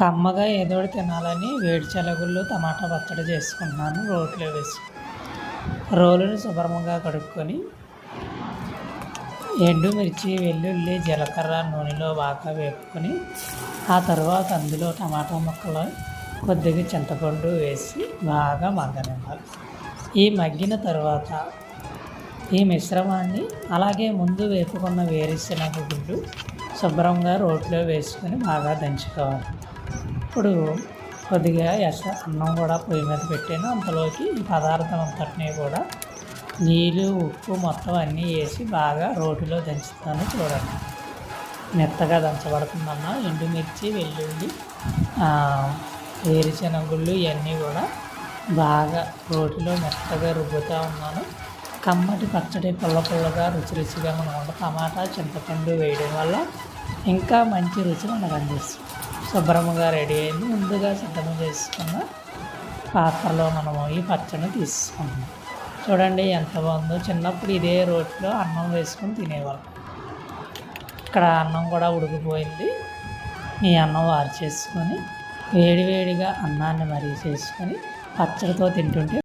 కమ్మగా ఏదోటి తినాలని వేడి శనగుళ్ళు టమాటా పచ్చడి చేసుకుంటున్నాను రోట్లో వేసి. రోలుని శుభ్రంగా కడుక్కొని ఎండుమిర్చి, వెల్లుల్లి, జీలకర్ర నూనెలో బాగా వేపుకొని ఆ తర్వాత అందులో టమాటా ముక్కలు, కొద్దిగా చింతపండు వేసి బాగా మగ్గనివ్వాలి. ఈ మగ్గిన తర్వాత ఈ మిశ్రమాన్ని అలాగే ముందు వేపుకున్న వేరుశనగ గుళ్ళు శుభ్రంగా రోట్లో వేసుకొని బాగా దంచుకోవాలి. ఇప్పుడు కొద్దిగా అన్నం కూడా పొయ్యి మీద పెట్టాను. అంతలోకి ఈ పదార్థం అంతటినీ కూడా నీళ్ళు, ఉప్పు మొత్తం అన్నీ వేసి బాగా రోటిలో దంచుతాను. చూడండి, మెత్తగా దంచబడుతుందన్న ఎండుమిర్చి, వెల్లుల్లి, వేరుశనగుళ్ళు ఇవన్నీ కూడా బాగా రోటిలో మెత్తగా రుబ్బుతూ ఉన్నాను. కమ్మటి పచ్చడి పుల్లగా రుచిగా మనకు టమాటా, చింతపండు వేయడం వల్ల ఇంకా మంచి రుచి మనకు అందిస్తుంది. శుభ్రంగా రెడీ అయింది. ముందుగా సిద్ధం చేసుకున్న పాత్రలో మనము ఈ పచ్చడిని తీసుకుంటాం. చూడండి ఎంత బాగుందో. చిన్నప్పుడు ఇదే రోట్లో అన్నం వేసుకొని తినేవాళ్ళం. ఇక్కడ అన్నం కూడా ఉడికిపోయింది. ఈ అన్నం వారు చేసుకొని వేడివేడిగా అన్నాన్ని మరీ చేసుకొని పచ్చడితో తింటుంటే